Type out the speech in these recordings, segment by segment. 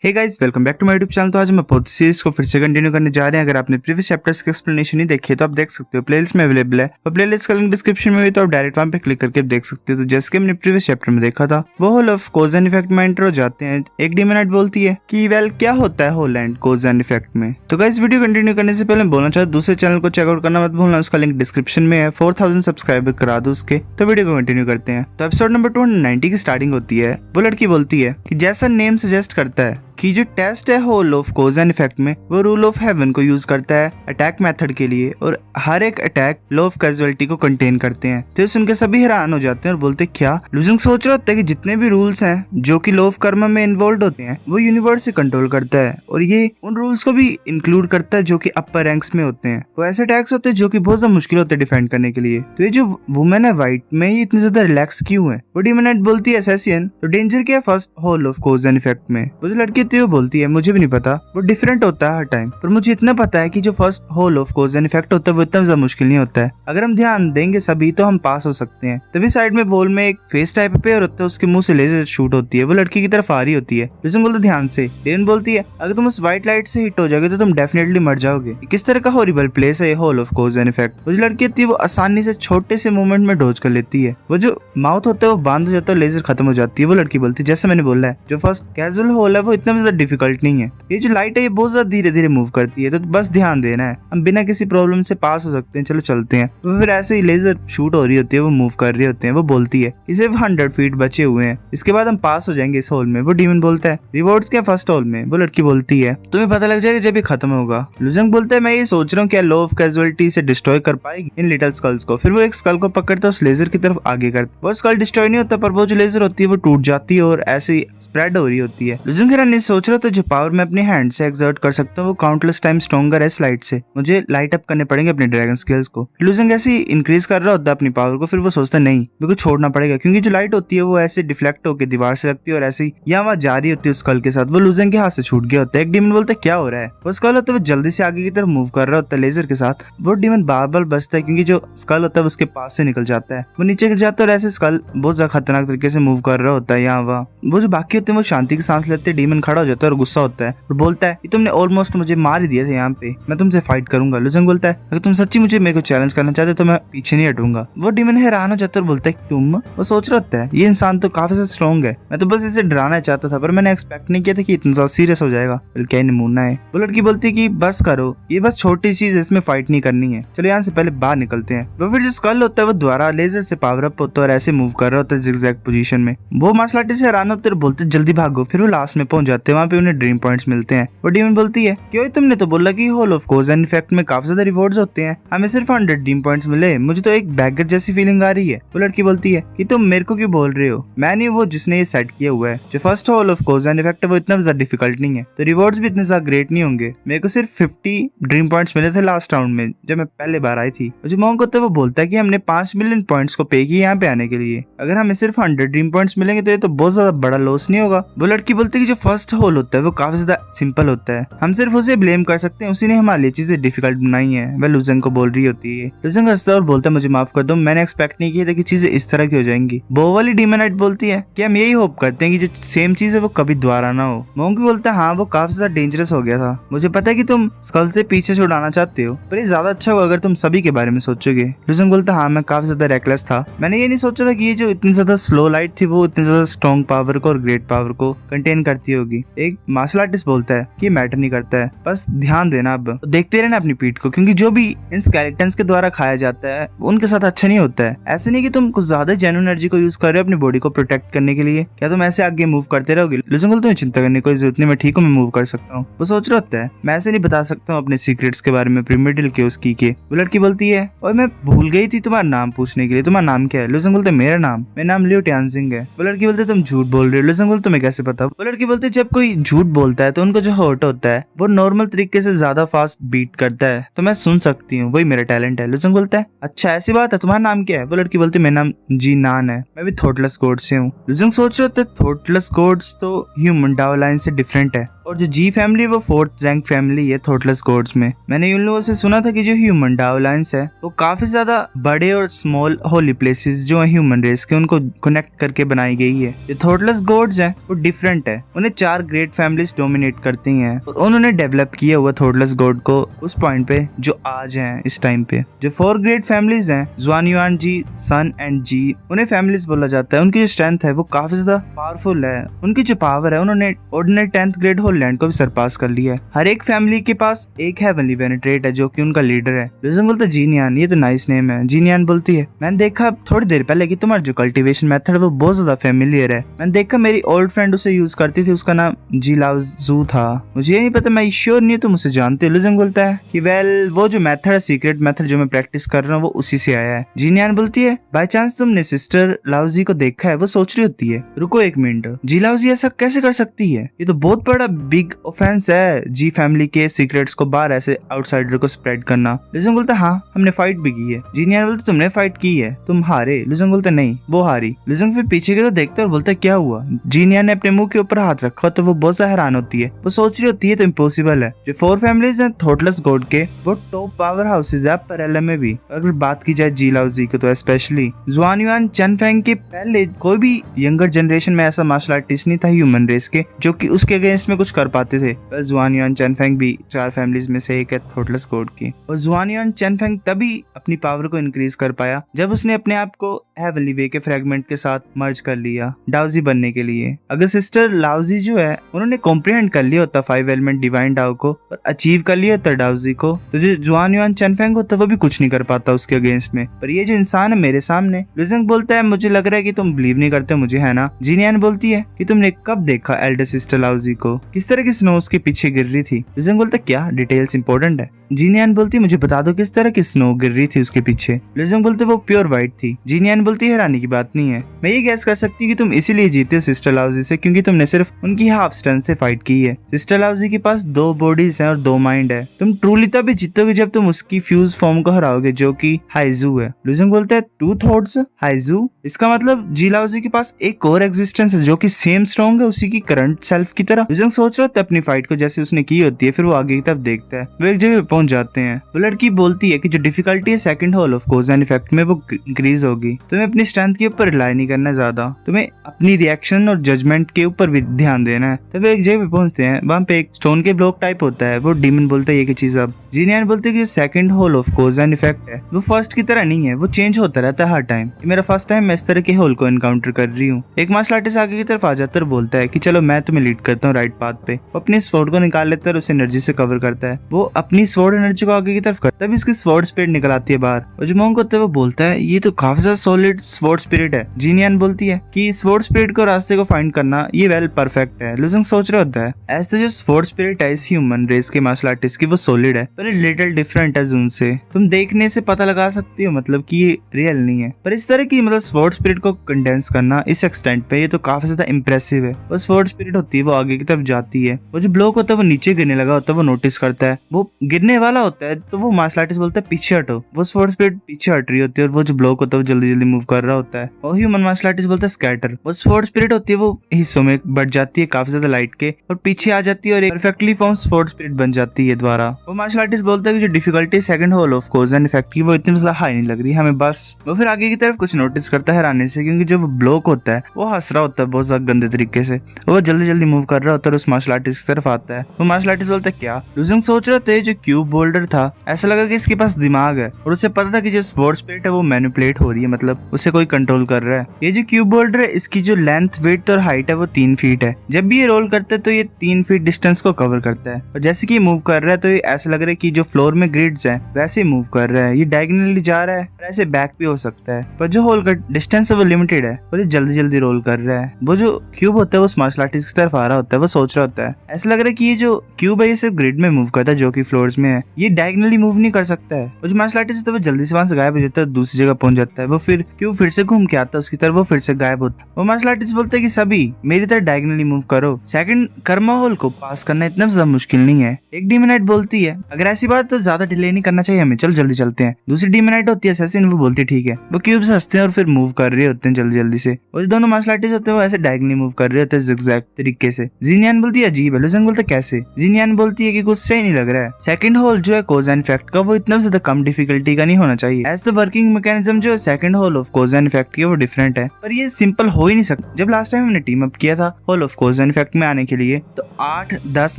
Hey guys, welcome back to my YouTube channel. तो आज हम बहुत सीरीज को फिर से कंटिन्यू करने जा रहे हैं। अगर आपने प्रीवियस चैप्टर्स के एक्सप्लेनेशन नहीं देखे तो आप देख सकते हो, प्लेलिस्ट में अवेलेबल है और प्लेलिस्ट का लिंक डिस्क्रिप्शन में भी, तो आप डायरेक्ट वहां पे क्लिक करके देख सकते हो। तो जैसे कि हमने प्रीवियस चैप्टर में देखा था, वो hole of cause and effect में एंटर हो जाते हैं। एक डीमोनाइट बोलती है कि वेल क्या होता है hole and cause and effect में। तो गाइस, वीडियो कंटिन्यू करने से पहले बोलना चाहता हूं, दूसरे चैनल को चेकआउट करना मत भूलना, उसका लिंक डिस्क्रिप्शन में है। 4000 सब्सक्राइबर करा दो उसके। तो वीडियो को कंटिन्यू करते हैं। तो एपिसोड नंबर 290 की स्टार्टिंग होती है। वो लड़की बोलती है कि जैसा नेम सजेस्ट करता है कि जो टेस्ट है hole of cause and effect में, वो रूल ऑफ हेवन को यूज करता है अटैक मेथड के लिए, और हर एक अटैक लॉ ऑफ कैजुअलिटी को कंटेन करते हैं। तो सुनकर सभी हैरान हो जाते हैं और बोलते क्या। लूजिंग सोच रहा होता है कि जितने भी रूल्स हैं जो कि लॉ ऑफ कर्मा में इन्वॉल्व होते हैं, वो यूनिवर्स से कंट्रोल करता है, और ये उन रूल्स को भी इंक्लूड करता है जो कि अपर रैंक्स में होते हैं। तो ऐसे अटैक्स होते हैं जो कि बहुत ज्यादा मुश्किल होते हैं डिफेंड करने के लिए। तो ये जो वुमेन है व्हाइट में, ये इतनी ज्यादा रिलैक्स क्यों है। वो डीमोनाइट बोलती है असैसिन, तो डेंजर क्या है first hole of cause and effect में। वो जो लड़की थी वो बोलती है मुझे भी नहीं पता, वो डिफरेंट होता है हर टाइम, पर मुझे इतना पता है कि जो first hole of cause and effect होता है वो इतना ज्यादा मुश्किल नहीं होता है। अगर हम ध्यान देंगे सभी तो हम पास हो सकते हैं। तभी साइड में वॉल में एक फेस टाइप पेयर होता है, उसके मुंह से लेजर शूट होती है, वो लड़की की तरफ आ रही होती है। लूजिंग बोलते ध्यान से। डेन बोलती है अगर तुम उस व्हाइट लाइट से हिट हो जाओगे तो तुम डेफिनेटली मर जाओगे। किस तरह का हॉरिबल प्लेस है ये hole of cause and effect. वो जो लड़की होती है वो आसानी से छोटे से मूवमेंट में डॉज कर लेती है। वो जो माउथ होता है वो बंद हो जाता है, लेजर खत्म हो जाती है। वो लड़की बोलती है जैसे मैंने बोला है, जो फर्स्ट कैजुअल होल है वो इतना ज्यादा डिफिकल्ट नहीं है। ये जो लाइट है ये बहुत ज्यादा धीरे धीरे मूव करती है, तो बस ध्यान देना है, हम बिना किसी प्रॉब्लम से पास हो सकते हैं। चलो चलते हैं। तो फिर ऐसे ही लेजर शूट हो रही होती है, वो मूव कर रहे होते हैं। वो बोलती है कि सिर्फ 100 फीट बचे हुए हैं, इसके बाद हम पास हो जाएंगे इस होल में। वो डीमन बोलता है रिवॉर्ड्स क्या फर्स्ट होल में। वो लड़की बोलती है तुम्हें पता लग जाएगा जब ये खत्म होगा। लुजंग बोलता है मैं ये सोच रहा हूँ क्या लॉ ऑफ कैजुअलिटी से डिस्ट्रॉय कर पाएगी इन लिटिल स्कल्स को। फिर वो एक स्कल को पकड़ता है, उस लेजर की तरफ आगे करता। वो स्कल डिस्ट्रॉय नहीं होता, पर वो जो लेजर होती है वो टूट जाती है और ऐसे ही स्प्रेड हो रही होती है। लुजंग नहीं सोच रहा था जो पावर मैं अपने हैंड से एक्सर्ट कर सकता हूँ वो काउंटलेस टाइम स्ट्रॉन्गर है इस लाइट से। मुझे लाइट अप करने पड़ेंगे अपने ड्रैगन स्किल्स को। लूजिंग ऐसे इंक्रीज कर रहा होता है अपनी पावर को। फिर वो सोचता नहीं मेरे को छोड़ना पड़ेगा, क्योंकि जो लाइट होती है वो ऐसे डिफ्लेक्ट होकर दीवार से लगती है और ऐसे ही यहाँ वहाँ जा रही होती है उस स्कल के साथ। वो लूजिंग के हाथ से छूट गया होता है। एक डीमन बोलता है क्या हो रहा है। वो स्कल होता है वो जल्दी से आगे की तरफ मूव कर रहा होता है लेजर के साथ। वो डीमन बार बार बचता है क्योंकि जो स्कल होता है उसके पास से निकल जाता है। वो नीचे गिर जाता है और ऐसे स्कल बहुत ज्यादा खतरनाक तरीके से मूव कर रहा होता है यहाँ वहाँ। वो जो बाकी होते हैं वो शांति की सांस लेते हैं। डीमन खड़ा हो जाता है और गुस्सा होता है और बोलता है तुमने ऑलमोस्ट मुझे मार ही दिया था यहाँ पे, मैं तुमसे फाइट करूंगा। लुजंग बोलता है अगर तुम सच्ची मुझे मेरे को चैलेंज करना चाहते तो मैं पीछे नहीं हटूंगा। वो डीमन हैरान हो जाता है और बोलता है तुम। वो सोच रहा होता है ये इंसान तो काफी ज्यादा स्ट्रॉन्ग है, मैं तो बस इसे डराना चाहता था, पर मैंने एक्सपेक्ट नहीं किया था कि इतना ज्यादा सीरियस हो जाएगा। क्या नमूना है। वो लड़की बोलती है कि बस करो, ये बस छोटी चीज है, इसमें फाइट नहीं करनी है, चलो यहाँ से पहले बाहर निकलते हैं। वो फिर जो स्कल होता है वो द्वारा लेजर से पावर अप होता है और ऐसे मूव कर रहा होता है जिगजैग पोजीशन में। वो मार्शल आर्टिस्ट से हैरान होते हैं, बोलते जल्दी भागो। फिर वो लास्ट में पहुंच जाते हैं, वहाँ पे उन्हें ड्रीम पॉइंट्स मिलते हैं। वो डीमन बोलती है क्यों तुमने तो बोला कि hole of cause and effect में काफी ज्यादा रिवॉर्ड्स होते हैं, हमें सिर्फ 100 ड्रीम पॉइंट्स मिले, मुझे तो एक बैगर जैसी फीलिंग आ रही है। वो लड़की बोलती है कि तुम मेरे को क्यों बोल रहे हो, मैं नहीं वो जिसने ये सेट किया हुआ है। जो first hole of cause and effect है वो इतना ज्यादा डिफिकल्ट नहीं है, तो रिवॉर्ड्स भी इतने ज्यादा ग्रेट नहीं होंगे। मेरे को सिर्फ 50 ड्रीम पॉइंट्स मिले थे लास्ट राउंड में जब मैं पहले बार आई थी। जो मॉन्क होता है वो बोलता है कि हमने 5 मिलियन पॉइंट्स को पे किया यहाँ पे आने के लिए, अगर हमें सिर्फ 100 ड्रीम पॉइंट्स मिलेंगे तो ये तो बहुत ज्यादा बड़ा लॉस नहीं होगा। वो लड़की बोलती है कि जो फर्स्ट होल होता है वो काफी ज्यादा सिंपल होता है, हम सिर्फ उसे ब्लेम कर सकते हैं, उसी ने हमारे लिए चीजें डिफिकल्ट बनाई है। वह लुजंग को बोल रही होती है। लुजंग हंसता है और बोलता है मुझे माफ कर दो, मैंने एक्सपेक्ट नहीं किया था कि चीजें इस तरह की हो जाएंगी। वो वाली डीमोनाइट बोलती है कि हम यही होप करते हैं कि जो सेम चीज है वो कभी दोबारा ना हो। मोंक बोलता है हाँ वो काफी ज्यादा डेंजरस हो गया था, मुझे पता है कि तुम स्कल से पीछे छुड़ाना चाहते हो, पर ये ज्यादा अच्छा होगा अगर तुम सभी के बारे में सोचोगे। लुजंग बोलता है हाँ मैं काफी ज्यादा रेकलेस था, मैंने ये नहीं सोचा था कि ये जो इतनी ज्यादा स्लो लाइट थी वो इतनी ज्यादा स्ट्रॉन्ग पावर को और ग्रेट पावर को कंटेन करती होगी। एक मार्शल आर्टिस्ट बोलता है कि मैटर नहीं करता है, बस ध्यान देना, अब देखते रहना अपनी पीठ को, क्योंकि जो भी इन स्केलेटन्स के द्वारा खाया जाता है उनके साथ अच्छा नहीं होता है। ऐसे नहीं कि तुम कुछ ज्यादा जेन्युइन एनर्जी को यूज कर रहे हो अपनी बॉडी को प्रोटेक्ट करने के लिए, क्या तुम ऐसे आगे मूव करते रहोगे। लुजंग तुम्हें चिंता करने की कोई जरूरत नहीं, मैं ठीक हूँ, मैं मूव कर सकता हूँ। वो सोच रहा होता है मैं ऐसे नहीं बता सकता हूँ अपने सीक्रेट्स के बारे में प्रीमेडिल के उसकी के। वो लड़की बोलती है और मैं भूल गई थी तुम्हारा नाम पूछने के लिए, तुम्हारा नाम क्या है। लुजंग बोलते मेरा नाम लियो टियानजिंग है। वो लड़की बोलते तुम झूठ बोल रहे हो। लुजंग बोलते तुम्हें कैसे पता। वो लड़की बोलते जब कोई झूठ बोलता है तो उनको जो हर्ट होता है वो नॉर्मल तरीके से ज्यादा फास्ट बीट करता है, तो मैं सुन सकती हूँ, वही मेरा टैलेंट है। लुजंग बोलता है अच्छा ऐसी बात है, तुम्हारा नाम क्या है। वो लड़की बोलती मेरा नाम जी नान है, मैं भी थॉटलेस गॉड से हूँ। लुजंग सोच रहे थे थॉटलेस गॉड्स तो ह्यूमन डाओ लाइन से डिफरेंट है, और जो जी फैमिली वो 4th रैंक फैमिली है थॉटलेस गॉड्स में। मैंने उन लोगों से सुना था कि जो ह्यूमन डाओ लाइन्स है वो काफी ज्यादा बड़े और स्मॉल होली प्लेसेस जो है ह्यूमन रेस के उनको कनेक्ट करके बनाई गई है। जो थॉटलेस गॉड्स हैं वो डिफरेंट है, उन्हें 4 4 ग्रेट फैमिलीज डोमिनेट करती हैं और उन्होंने डेवलप किया हुआ थॉटलेस गॉड को उस पॉइंट पे जो आज है इस टाइम पे। जो 4 ग्रेट फैमिलीज हैं, जुआन युआन जी, सन एंड जी, उन्हें फैमिलीज बोला जाता है। उनकी जो स्ट्रेंथ है वो काफी ज्यादा पावरफुल है। उनकी जो पावर है, उन्होंने ordinary 10th grade whole land को भी सरपास कर लिया है। हर एक फैमिली के पास एक हेवनली वेनेट्रेट है जो कि उनका लीडर है। लिजन बोलता है जीनियान, ये तो नाइस नेम है। जीनियान बोलती है मैंने देखा थोड़ी देर पहले कि तुम्हारा जो कल्टीवेशन मेथड है वो बहुत ज्यादा फेमिलियर है। मैंने देखा मेरी ओल्ड फ्रेंड उसे यूज करती थी, उसका नाम जी लाओजू था। मुझे ये नहीं पता, मैं श्योर नहीं हूँ तुम उसे जानते हो। लिजन बोलता है कि वेल वो जो मेथड है, सीक्रेट मेथड जो मैं प्रैक्टिस कर रहा हूँ वो उसी से आया है। जीनियान बोलती है बाय चांस तुमने सिस्टर लाओजी को देखा है? वो सोच रही होती है रुको एक मिनट, जी लाओजी ऐसा कैसे कर सकती है? ये तो बहुत बड़ा बिग ऑफेंस है जी फैमिली के सीक्रेट्स को बाहर ऐसे आउटसाइडर को स्प्रेड करना। लिजन बोलता है हाँ हमने फाइट भी की है। जीनियान बोलते तुमने फाइट की है, तुम हारे। लिजन बोलता नहीं वो हारी। लिजन फिर पीछे की तरफ देखता है और बोलता क्या हुआ? जीनियान ने अपने मुंह के ऊपर हाथ रखा तो वो बहुत सा हैरान होती है। वो सोच रही होती है तो इम्पॉसिबल है। जो 4 फैमिलीज हैं थॉटलेस गॉड के, वो टॉप पावर हाउसेज है पैरेलल में भी। अगर बात की जाए जी लाओजी की तो स्पेशली जुआन युआन चैनफेंग के पहले कोई भी यंगर जनरेशन में ऐसा मार्शल आर्टिस्ट नहीं था ह्यूमन रेस के जो कि उसके अगेंस्ट में कुछ कर पाते थे। पर जुआन युआन चैनफेंग भी 4 फैमिलीज में से एक है थॉटलेस गॉड की। और जुआन युआन चैनफेंग तभी अपनी पावर को इंक्रीज कर पाया जब उसने अपने आप को हेवनली वे के फ्रेगमेंट के साथ मर्ज कर लिया डाओजी बनने के लिए। अगर सिस्टर लाओजी जो है उन्होंने कॉम्प्रिहेंड कर लिया होता 5 एलिमेंट डिवाइन डाओ को और अचीव कर लिया होता डाओजी को, तो जो जुआन युआन चैनफेंग होता वो भी कुछ नहीं कर पाता उसके अगेंस्ट में। पर ये जो इंसान है मेरे सामने, लिजंग बोलता है मुझे लग रहा है कि तुम बिलीव नहीं करते मुझे, है ना? जीनियान बोलती है कि तुमने कब देखा एल्डर सिस्टर लाओजी को, किस तरह की स्नो उसके पीछे गिर रही थी? लिजंग बोलता है क्या डिटेल्स इंपॉर्टेंट है? जीनियान बोलती है मुझे बता दो किस तरह की स्नो गिर रही थी उसके पीछे। लिजंग बोलते वो प्योर व्हाइट थी। जीनियान बोलती है हैरानी की बात नहीं है, मैं ये गैस कर सकती हूँ कि तुम इसीलिए जीते हो सिस्टर लाओजी से क्योंकि तुमने सिर्फ उनकी हाफ स्ट्रेंथ से फाइट की है। सिस्टर लाओजी के पास 2 बॉडीज हैं और 2 माइंड है। तुम ट्रूली तभी जीतोगे जब तुम उसकी फ्यूज फॉर्म को हराओगे जो कि हाइजू है। लिजंग बोलता है 2 थॉट्स हाइजू, इसका मतलब जी लाओजी के पास एक और एग्जिस्टेंस है जो कि सेम स्ट्रॉन्ग है उसी की करंट सेल्फ की तरह। लिजंग सोच रहा था अपनी फाइट को जैसे उसने की होती है, फिर वो आगे की तरफ देखता है। वो एक जगह पहुंच जाते हैं। वो लड़की बोलती है कि जो डिफिकल्टी है second hole of cause and effect में वो इंक्रीज होगी। तुम्हें अपनी स्ट्रेंथ के ऊपर रिलाई नहीं करना ज्यादा, तुम्हें अपनी रिएक्शन और जजमेंट के ऊपर भी ध्यान देना है। तब एक जगह पे पहुंचते हैं, वहाँ पे एक स्टोन के ब्लॉक टाइप होता है। वो डीमन बोलता है ये की चीज अब। जीनियान बोलते है कि second hole of cause and effect है वो फर्स्ट की तरह नहीं है, वो चेंज होता रहता है हर टाइम। मेरा फर्स्ट टाइम मैं इस तरह के होल को एनकाउंटर कर रही हूँ। एक मार्शल आर्टिस्ट आगे की तरफ आ जाता है और बोलता है कि चलो मैं तुम्हें लीड करता हूँ राइट पाथ पे। वो अपनी स्वॉर्ड को निकाल लेता है और उसे एनर्जी से कवर करता है। वो अपनी स्वॉर्ड एनर्जी को आगे की तरफ करता है, उसकी स्वॉर्ड स्पिरिट निकल आती है बाहर। और जो मोंग होता है वो बोलता है ये तो काफी ज्यादा सॉलिड स्वॉर्ड स्पिरिट है। जीनियान बोलती है कि स्वॉर्ड स्पिरिट को रास्ते को फाइंड करना ये वेल परफेक्ट है। लुजंग सोच रहा होता है ऐसे जो स्वॉर्ड स्पिरिट है इस ह्यूमन रेस के मार्शल आर्टिस्ट की वो सॉलिड है पर लिटिल डिफरेंट है जून से। तुम देखने से पता लगा सकती हो मतलब कि ये रियल नहीं है, पर इस तरह की मतलब स्वॉर्ड स्पिरिट को कंडेंस करना इस एक्सटेंट पे ये तो काफी ज्यादा इंप्रेसिव है। वो स्वॉर्ड स्पिरिट होती है वो आगे की तरफ जाती है। वो जो ब्लॉक होता है वो नीचे गिरने लगा होता है, वो नोटिस करता है, वो गिरने वाला होता है तो वो मार्शल आर्टिस्ट बोलता है पीछे हटो। वो स्वॉर्ड स्पिरिट पीछे हट रही होती है और वो जो ब्लॉक होता है वो जल्दी जल्दी मूव कर रहा होता है। और ह्यूमन मार्शल आर्टिस्ट बोलता है स्कैटर। वो स्वॉर्ड स्पिरिट होती है वो हिस्सों में बढ़ जाती है काफी ज्यादा लाइट के और पीछे आ जाती है और एक परफेक्टली फॉर्म स्वॉर्ड स्पिरिट बन जाती है द्वारा। वो मार्शल आर्टिस्ट बोलता है कि जो difficulty second hole of cause and effect की वो इतनी ज्यादा हाई नहीं लग रही हमें बस। वो फिर आगे की तरफ कुछ नोटिस करता है हैरानी से क्योंकि जो वो ब्लॉक होता है वो हंस रहा होता है बहुत ज्यादा गंदे तरीके से। वो जल्दी जल्दी मूव कर रहा होता है और उस मार्शल आर्टिस्ट की तरफ आता है। वो मार्शल आर्टिस्ट बोलता है क्या? लुजंग सोच रहे थे जो क्यूब बोल्डर था ऐसा लगा कि इसके पास दिमाग है और उसे पता था कि जो स्वॉर्ड स्पिरिट है वो मैनिपुलेट हो रही है, मतलब उसे कोई कंट्रोल कर रहा है। ये जो क्यूब बोल्डर है इसकी जो लेंथ वेट और हाइट है वो 3 फीट है। जब भी ये रोल करता है तो ये 3 फीट डिस्टेंस को कवर करता है और जैसे कि ये मूव कर रहा है तो ये ऐसा लग रहा है कि जो फ्लोर में ग्रिड्स है वैसे ही मूव कर रहा है। ये डायगोनली जा रहा है और ऐसे बैक भी हो सकता है, पर जो होल का डिस्टेंस है वो लिमिटेड है और ये जल्दी जल्दी रोल कर रहा है। वो जो क्यूब होता है वो मार्शल आर्टिस्ट की तरफ आ रहा होता है। वो सोच रहा होता है ऐसा लग रहा है कि ये जो क्यूब है ये सिर्फ ग्रिड में मूव करता है जो कि फ्लोर्स में है, ये डायगोनली मूव नहीं कर सकता है। वो जो मार्शल आर्टिस्ट है वो जल्दी से वहां से गायब हो जाता है, दूसरी जगह पहुंच जाता है। वो फिर क्यूब फिर से घूम के आता है उसकी तरफ, वो फिर से गायब होता है। वो मार्शल आर्टिस्ट बोलता है कि सभी मेरी तरह डायगोनली मूव करो, सेकंड कर्मा होल को पास करना इतना ज्यादा मुश्किल नहीं है। एक डीमोनाइट बोलती है अगर ऐसी बात तो ज्यादा डिले नहीं करना चाहिए हमें, चल जल्दी चलते हैं। दूसरी डीमोनाइट होती है असैसिन, वो बोलती है ठीक है। वो क्यूब से हंसते हैं और फिर मूव कर रहे होते हैं जल्दी जल्दी से। और दोनों मार्शल आर्टिस्ट होते हैं वो ऐसे डायगोनली मूव कर रहे होते हैं जिगजैग तरीके से। जीनियान बोलती है अजीब है। लुजंग बोलता है कैसे? जीनियान बोलती है कि कुछ सही नहीं लग रहा है। सेकंड होल जो है कॉज एंड इफेक्ट का वो इतना ज्यादा कम डिफिकल्टी का नहीं होना चाहिए। एज द वर्किंग मैकेनिज्म जो है second hole of cause and effect की वो डिफरेंट है, पर ये सिंपल हो ही नहीं सकता। जब लास्ट टाइम हमने टीम अप किया था hall of cause and effect में आने के लिए, तो 8-10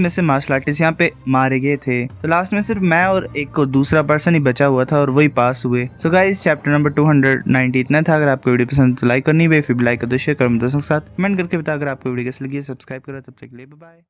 में से मार्शल आर्टिस्ट यहाँ पे मारे गए थे, तो लास्ट में सिर्फ मैं और एक को दूसरा पर्सन ही बचा हुआ था और वही पास हुए। सो गाइस चैप्टर नंबर 290 इतना था। अगर आपको वीडियो पसंद तो लाइक करनी है, फिर लाइक कर दो, शेयर करो दोस्तों के साथ, कमेंट करके बता। अगर आपको वीडियो कैसी लगी सब्सक्राइब करो। तब तक के लिए बाय बाय।